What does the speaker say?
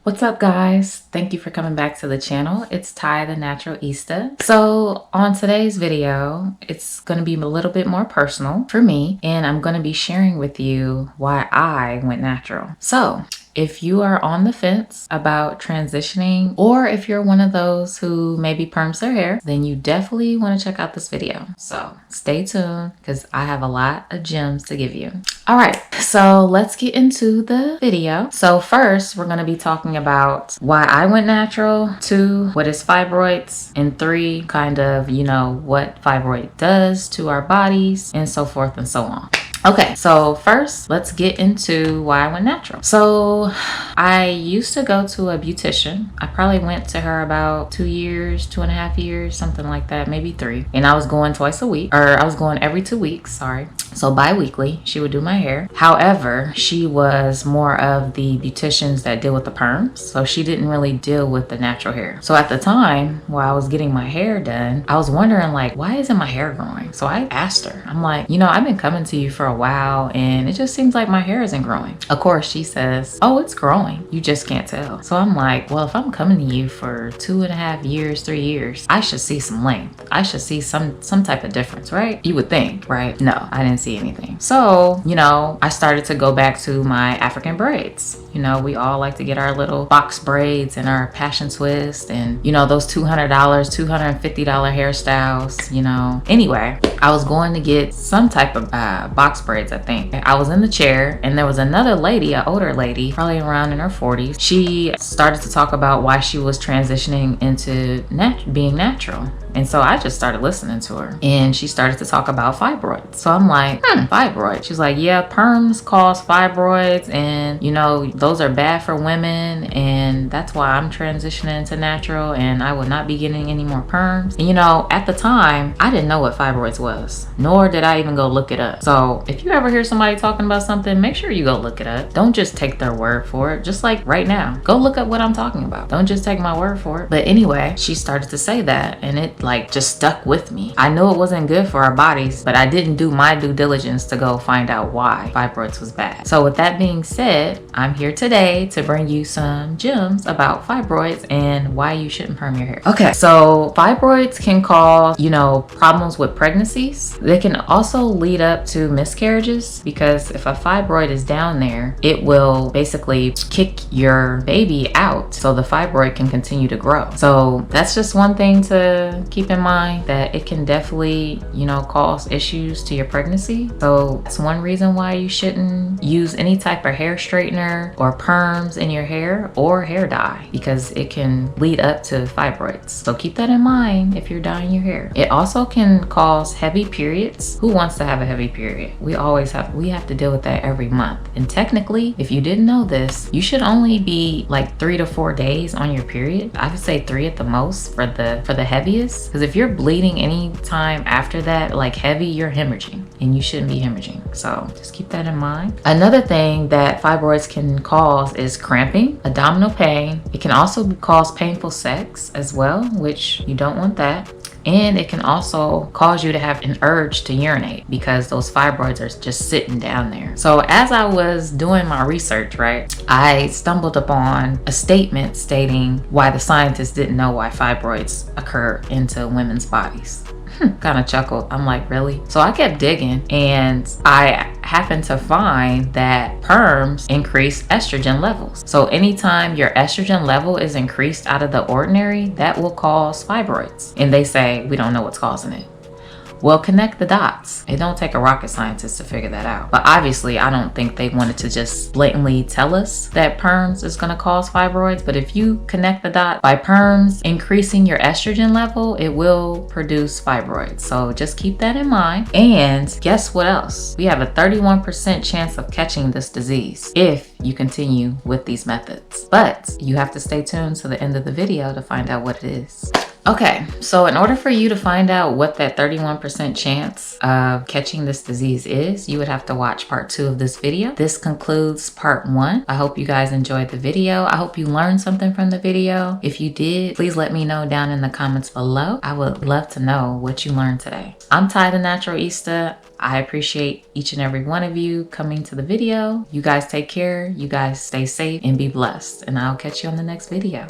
What's up, guys? Thank you for coming back to the channel. It's TyTheNaturalista. So on today's video, it's going to be a little bit more personal for me, and I'm going to be sharing with you why I went natural. So if you are on the fence about transitioning, or if you're one of those who maybe perms their hair, then you definitely want to check out this video. So stay tuned because I have a lot of gems to give you. All right, so let's get into the video. So first, we're going to be talking about why I went natural, 2, what is fibroids, and 3, kind of, what fibroid does to our bodies, and so forth and so on. Okay, so first, let's get into why I went natural. So I used to go to a beautician. I probably went to her about 2 years, 2.5 years, something like that, maybe 3. And I was going twice a week, or I was going every 2 weeks, sorry. So bi-weekly, she would do my hair. However, she was more of the beauticians that deal with the perms. So she didn't really deal with the natural hair. So at the time, while I was getting my hair done, I was wondering like, why isn't my hair growing? So I asked her, I'm like, I've been coming to you for a while and it just seems like my hair isn't growing. Of course, she says, oh, it's growing. You just can't tell. So I'm like, well, if I'm coming to you for 2.5 years, 3 years, I should see some length. I should see some type of difference, right? You would think, right? No, I didn't see anything. So, I started to go back to my African braids. We all like to get our little box braids and our passion twist and, those $200, $250 hairstyles, Anyway, I was going to get some type of box braids, I think. I was in the chair and there was another lady, an older lady, probably around in her 40s. She started to talk about why she was transitioning into being natural. And so I just started listening to her and she started to talk about fibroids. So I'm like, fibroids. She's like, yeah, perms cause fibroids and, those are bad for women. And that's why I'm transitioning to natural and I will not be getting any more perms. And, at the time, I didn't know what fibroids was, nor did I even go look it up. So if you ever hear somebody talking about something, make sure you go look it up. Don't just take their word for it. Just like right now, go look up what I'm talking about. Don't just take my word for it. But anyway, she started to say that and it just stuck with me. I knew it wasn't good for our bodies, but I didn't do my due diligence to go find out why fibroids was bad. So with that being said, I'm here today to bring you some gems about fibroids and why you shouldn't perm your hair. Okay, so fibroids can cause, problems with pregnancies. They can also lead up to miscarriages because if a fibroid is down there, it will basically kick your baby out so the fibroid can continue to grow. So that's just one thing to keep in mind, that it can definitely, cause issues to your pregnancy. So that's one reason why you shouldn't use any type of hair straightener or perms in your hair or hair dye, because it can lead up to fibroids. So keep that in mind if you're dyeing your hair. It also can cause heavy periods. Who wants to have a heavy period? We have to deal with that every month. And technically, if you didn't know this, you should only be like 3 to 4 days on your period. I would say 3 at the most for the heaviest, because if you're bleeding any time after that, like heavy, you're hemorrhaging and you shouldn't be hemorrhaging. So just keep that in mind. Another thing that fibroids can cause is cramping, abdominal pain. It can also cause painful sex as well, which you don't want that. And it can also cause you to have an urge to urinate because those fibroids are just sitting down there. So as I was doing my research, right, I stumbled upon a statement stating why the scientists didn't know why fibroids occur into women's bodies. Kind of chuckled. I'm like, really? So I kept digging and I happened to find that perms increase estrogen levels. So anytime your estrogen level is increased out of the ordinary, that will cause fibroids. And they say, we don't know what's causing it. Well, connect the dots. It don't take a rocket scientist to figure that out. But obviously, I don't think they wanted to just blatantly tell us that perms is going to cause fibroids. But if you connect the dot, by perms increasing your estrogen level, it will produce fibroids. So just keep that in mind. And guess what else? We have a 31% chance of catching this disease if you continue with these methods. But you have to stay tuned to the end of the video to find out what it is. Okay, so in order for you to find out what that 31% chance of catching this disease is, you would have to watch part 2 of this video. This concludes part 1. I hope you guys enjoyed the video. I hope you learned something from the video. If you did, please let me know down in the comments below. I would love to know what you learned today. I'm TyTheNaturalista. I appreciate each and every one of you coming to the video. You guys take care. You guys stay safe and be blessed. And I'll catch you on the next video.